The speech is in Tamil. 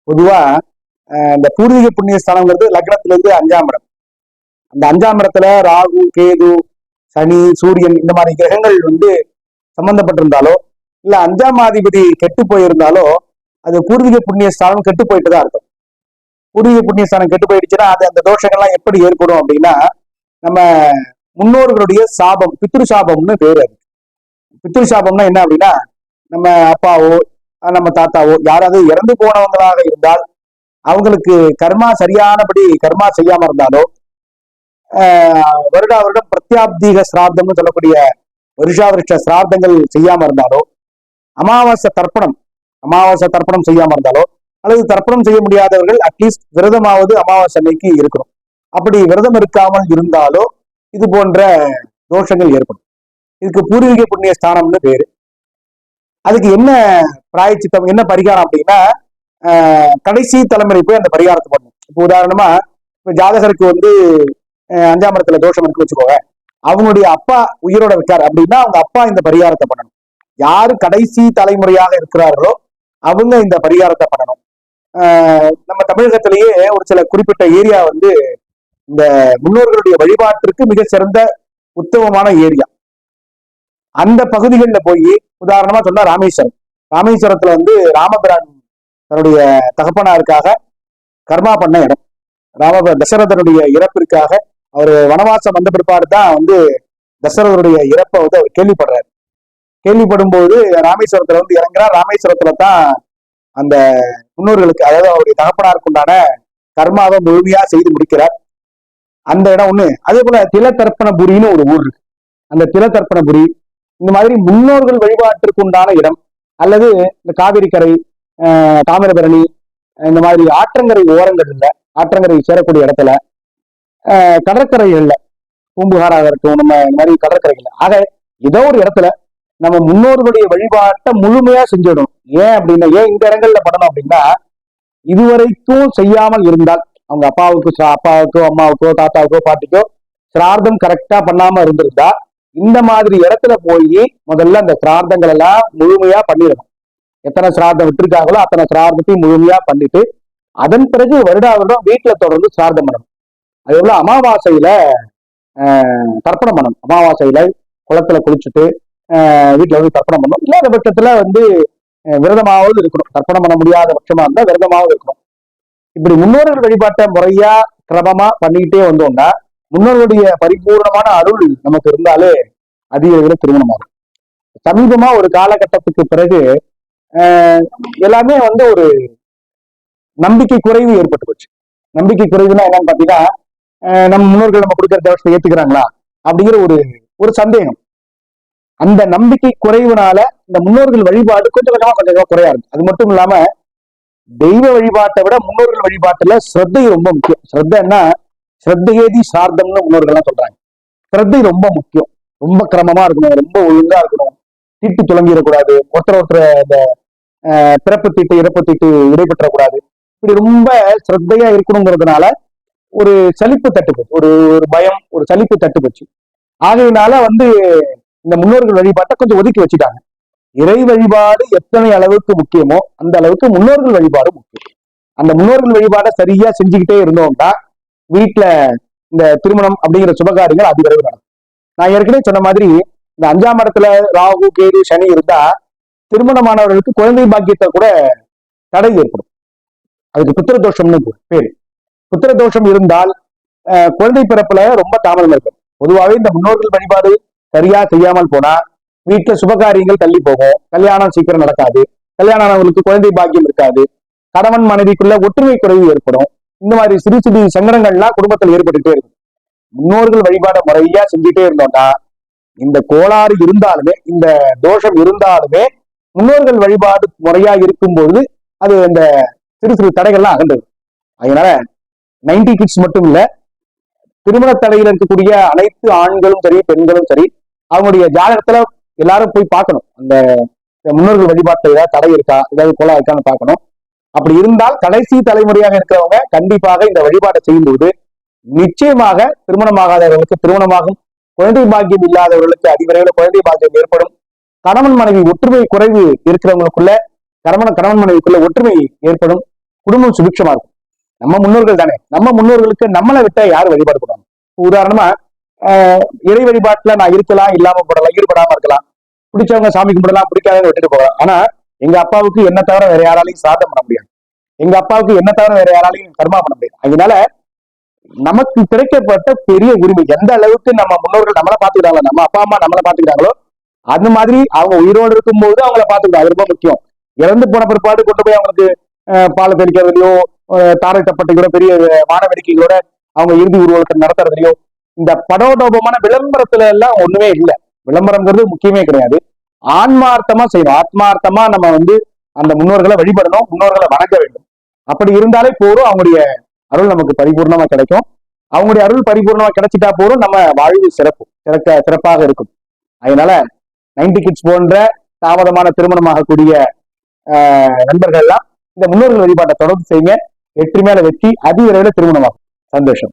பொதுவா இந்த பூர்வீக புண்ணிய ஸ்தலங்கிறது லக்னத்துல இருந்து 5ஆம் இடம். அந்த 5ஆம் இடத்துல ராகு, கேது, சனி, சூரியன் இந்த மாதிரி கிரகங்கள் சம்பந்தப்பட்டிருந்தாலோ, இல்ல 5ஆம் அதிபதி கெட்டு போயிருந்தாலோ, அது பூர்வீக புண்ணிய ஸ்தானம் கெட்டு போயிட்டு தான் இருக்கும். பூர்வீக புண்ணிய ஸ்தானம் கெட்டு போயிடுச்சுன்னா அது அந்த தோஷங்கள்லாம் எப்படி ஏற்படும் அப்படின்னா, நம்ம முன்னோர்களுடைய சாபம், பித்ரு சாபம்னு பேரு. அது பித்ரு சாபம்னா என்ன அப்படின்னா, நம்ம அப்பாவோ நம்ம தாத்தாவோ யாராவது இறந்து போனவங்களாக இருந்தால் அவங்களுக்கு கர்மா சரியானபடி கர்மா செய்யாம இருந்தாலோ, வருடா வருடம் பிரத்யாப்தீக சிரார்த்தம்னு சொல்லக்கூடிய வருஷா வருஷ சிரார்த்தங்கள் செய்யாம இருந்தாலோ, அமாவாசை தர்ப்பணம் செய்யாம இருந்தாலோ, அல்லது தர்ப்பணம் செய்ய முடியாதவர்கள் அட்லீஸ்ட் விரதமாவது அமாவாசை அன்னைக்கு இருக்கணும். அப்படி விரதம் இருக்காமல் இருந்தாலோ இது போன்ற தோஷங்கள் ஏற்படும். இதுக்கு பூர்வீக புண்ணிய ஸ்தானம்னு பேரு. அதுக்கு என்ன பிராயச்சித்தம், என்ன பரிகாரம் அப்படின்னா, கடைசி தலைமுறை போய் அந்த பரிகாரத்தை பண்ணணும். இப்போ உதாரணமா, இப்போ ஜாதகருக்கு 5ஆம் இடத்துல தோஷம் இருக்கு வச்சுக்கோங்க, அவங்களுடைய அப்பா உயிரோட இருக்கார் அப்படின்னா அவங்க அப்பா இந்த பரிகாரத்தை பண்ணணும். யாரு கடைசி தலைமுறையாக இருக்கிறார்களோ அவங்க இந்த பரிகாரத்தை பண்ணணும். நம்ம தமிழகத்திலேயே ஒரு சில குறிப்பிட்ட ஏரியா இந்த முன்னோர்களுடைய வழிபாட்டிற்கு மிக சிறந்த உத்தமமான ஏரியா. அந்த பகுதிகளில் போய் உதாரணமா சொன்னா ராமேஸ்வரத்துல ராமபிரான் தன்னுடைய தகப்பனாருக்காக கர்மா பண்ண இடம். தசரதனுடைய இறப்பிற்காக அவர் வனவாசம் வந்த பிற்பாடு தான் தசரதனுடைய இறப்பை அவர் கேள்விப்படுறாரு. கேள்விப்படும் போது ராமேஸ்வரத்துல இறங்குறார். ராமேஸ்வரத்துல தான் அந்த முன்னோர்களுக்கு, அதாவது அவருடைய தகப்பனாருக்கு உண்டான கர்மாவை முழுமையா செய்து முடிக்கிறார். அந்த இடம் ஒண்ணு. அதே போல திலதர்ப்பணபுரின்னு ஒரு ஊர் இருக்கு. அந்த திலதர்ப்பணபுரி இந்த மாதிரி முன்னோர்கள் வழிபாட்டிற்கு உண்டான இடம், அல்லது இந்த காவிரி கரை, தாமிரபரணி, இந்த மாதிரி ஆற்றங்கரை ஓரங்கள் இல்ல, ஆற்றங்கரை சேரக்கூடிய இடத்துல, கடற்கரைகள்ல, பூம்புகாராக இருக்கும், நம்ம இந்த மாதிரி கடற்கரைகள்ல, ஆக ஏதோ ஒரு இடத்துல நம்ம முன்னோர்களுடைய வழிபாட்டை முழுமையா செஞ்சிடணும். ஏன் அப்படின்னா, ஏன் இந்த இடங்கள்ல பண்ணணும் அப்படின்னா, இதுவரைக்கும் செய்யாமல் இருந்தால், அவங்க அப்பாவுக்கோ அம்மாவுக்கோ தாத்தாவுக்கோ பாட்டிக்கோ சிரார்த்தம் கரெக்டா பண்ணாம இருந்திருந்தா, இந்த மாதிரி இடத்துல போய் முதல்ல அந்த சிரார்த்தங்கள் எல்லாம் முழுமையா பண்ணிடணும். எத்தனை சிரார்த்தம் விட்டுருக்காங்களோ அத்தனை சிரார்த்தத்தையும் முழுமையா பண்ணிட்டு, அதன் பிறகு வருடா வருடம் வீட்டுல தொடர்ந்து சிரார்த்தம் பண்ணணும். அதே போல அமாவாசையில தர்ப்பணம் பண்ணணும். அமாவாசையில குளத்துல குளிச்சுட்டு வீட்டுல தர்ப்பணம் பண்ணணும். இல்லாத பட்சத்துல விரதமாவது இருக்கணும். தர்ப்பணம் பண்ண முடியாத பட்சமா இருந்தா விரதமாவது இருக்கணும். இப்படி முன்னோர்கள் வழிபாட்டை முறையா கிரமமா பண்ணிக்கிட்டே வந்தோம்னா, முன்னோர்களுடைய பரிபூர்ணமான அருள் நமக்கு இருந்தாலே அதிக திருமணமாகும். சமீபமா ஒரு காலகட்டத்துக்கு பிறகு எல்லாமே ஒரு நம்பிக்கை குறைவு ஏற்பட்டு போச்சு. நம்பிக்கை குறைவுனா என்னன்னு பாத்தீங்கன்னா, நம்ம முன்னோர்கள் நம்ம கொடுக்கிற தேவசத்தை ஏத்துக்கிறாங்களா அப்படிங்கிற ஒரு சந்தேகம். அந்த நம்பிக்கை குறைவுனால இந்த முன்னோர்கள் வழிபாடு கொஞ்சம் கொஞ்சமா குறையா இருக்கு. அது மட்டும் இல்லாம தெய்வ வழிபாட்டை விட முன்னோர்கள் வழிபாட்டுல ஸ்ரத்தை ரொம்ப முக்கியம். ஸ்ரத்தைன்னா ஸ்ரத்தையேதி சார்த்தம்னு முன்னோர்கள்லாம் சொல்றாங்க. ஸ்ரத்தை ரொம்ப முக்கியம். ரொம்ப கிரமமா இருக்கணும், ரொம்ப ஒழுங்கா இருக்கணும், தீட்டு துளங்கிடக்கூடாது, ஒருத்தர் இந்த பிறப்பு தீட்டு இறப்பு தீட்டு இடைபெற்றக்கூடாது. இப்படி ரொம்ப ஸ்ரத்தையா இருக்கணுங்கிறதுனால ஒரு சலிப்பு தட்டு போச்சு, ஒரு பயம், ஒரு சலிப்பு தட்டு போச்சு. ஆகையினால இந்த முன்னோர்கள் வழிபாட்டை கொஞ்சம் ஒதுக்கி வச்சுட்டாங்க. இறை வழிபாடு எத்தனை அளவுக்கு முக்கியமோ அந்த அளவுக்கு முன்னோர்கள் வழிபாடு முக்கியம். அந்த முன்னோர்கள் வழிபாடை சரியா செஞ்சுக்கிட்டே இருந்தோம்னா வீட்டுல இந்த திருமணம் அப்படிங்கிற சுபகாரியங்கள் அதிவிரைவு நடக்கும். நான் ஏற்கனவே சொன்ன மாதிரி இந்த 5ஆம் இடத்துல ராகு, கேது, சனி இருந்தா திருமணமானவர்களுக்கு குழந்தை பாக்கியத்தை கூட தடை ஏற்படும். அதுக்கு புத்திரதோஷம்னு பேரு. புத்திரதோஷம் இருந்தால் குழந்தை பிறப்புல ரொம்ப தாமதம் இருக்கும். பொதுவாகவே இந்த முன்னோர்கள் வழிபாடு சரியா செய்யாமல் போனா வீட்டுல சுபகாரியங்கள் தள்ளி போகும், கல்யாணம் சீக்கிரம் நடக்காது, கல்யாணம் ஆனவங்களுக்கு குழந்தை பாக்கியம் இருக்காது, கணவன் மனைவிக்குள்ள ஒற்றுமை குறைவு ஏற்படும். இந்த மாதிரி சிறு சிறு சங்கடங்கள்லாம் குடும்பத்தில் ஏற்பட்டுட்டே இருக்கும். முன்னோர்கள் வழிபாடை முறையா செஞ்சுட்டே இருந்தோம்னா இந்த கோளாறு இருந்தாலுமே, இந்த தோஷம் இருந்தாலுமே, முன்னோர்கள் வழிபாடு முறையா இருக்கும்போது அது இந்த சிறு சிறு தடைகள்லாம் அகன்றது. அதனால 90 கிட்ஸ் மட்டும் இல்ல, திருமண தடையில் இருக்கக்கூடிய அனைத்து ஆண்களும் சரி பெண்களும் சரி அவங்களுடைய ஜாதகத்துல எல்லாரும் போய் பார்க்கணும். அந்த முன்னோர்கள் வழிபாட்டுல ஏதாவது தடை இருக்கா, ஏதாவது கோலா இருக்கான்னு பார்க்கணும். அப்படி இருந்தால் கடைசி தலைமுறையாக இருக்கிறவங்க கண்டிப்பாக இந்த வழிபாட்டை செய்யும்போது நிச்சயமாக திருமணமாகாதவர்களுக்கு திருமணமாகும், குழந்தை பாக்கியம் இல்லாதவர்களுக்கு அதிவிரைவில் குழந்தை பாக்கியம் ஏற்படும். கணவன் மனைவி ஒற்றுமை குறைவு இருக்கிறவங்களுக்குள்ள கணவன் மனைவிக்குள்ள ஒற்றுமை ஏற்படும். குடும்பம் சுபிட்சமா இருக்கும். நம்ம முன்னோர்கள் தானே, நம்ம முன்னோர்களுக்கு நம்மளை விட்ட யார் வழிபாடு பண்ணுவாங்க? உதாரணமா இறை வழிபாட்டுல நான் இருக்கலாம், இல்லாம போடலாம், ஈடுபடாம இருக்கலாம், பிடிச்சவங்க சாமி கும்பிடலாம், பிடிக்காதவங்க விட்டுட்டு போகலாம். ஆனா எங்க அப்பாவுக்கு என்ன தவிர வேற யாராலையும் சாதம் பண்ண முடியாது, எங்க அப்பாவுக்கு என்ன தவிர வேற யாராலையும் கர்மா பண்ண முடியாது. அதனால நமக்கு கிடைக்கப்பட்ட பெரிய உரிமை, எந்த அளவுக்கு நம்ம முன்னோர்கள் நம்மளை பாத்துக்கிட்டாங்களோ, நம்ம அப்பா அம்மா நம்மளை பாத்துக்கிட்டாங்களோ, அந்த மாதிரி அவங்க உயிரோடு இருக்கும் போது அவங்கள பாத்துக்கிட்டோம். அது ரொம்ப முக்கியம். இறந்து போன பிற்பாடு கொண்டு போய் அவங்களுக்கு பாலை தெளிக்கிறதுலையோ, தாரை தப்பட்டைகளோ, பெரிய வான வேடிக்கைகளோட அவங்க இறுதி ஊர்வலத்தை நடத்துறதுலையோ, இந்த படோடோபமான விளம்பரத்துல எல்லாம் ஒண்ணுமே இல்லை. விளம்பரம்ங்கிறது முக்கியமே கிடையாது. ஆன்மார்த்தமா செய்யணும், ஆத்மார்த்தமா நம்ம அந்த முன்னோர்களை வழிபடணும், முன்னோர்களை வணங்க வேண்டும். அப்படி இருந்தாலே போதும், அவங்களுடைய அருள் நமக்கு பரிபூர்ணமா கிடைக்கும். அவங்களுடைய அருள் பரிபூர்ணமா கிடைச்சிட்டா போதும், நம்ம வாழ்வு சிறப்பாக இருக்கும். அதனால 90 கிட்ஸ் போன்ற தாமதமான திருமணமாகக்கூடிய நண்பர்கள் எல்லாம் இந்த முன்னோர்கள் வழிபாட்டை தொடர்ந்து செய்யுங்க. வெற்றி மேல வெற்றி, அதிவிரைவில் திருமணமாகும். சந்தோஷம்.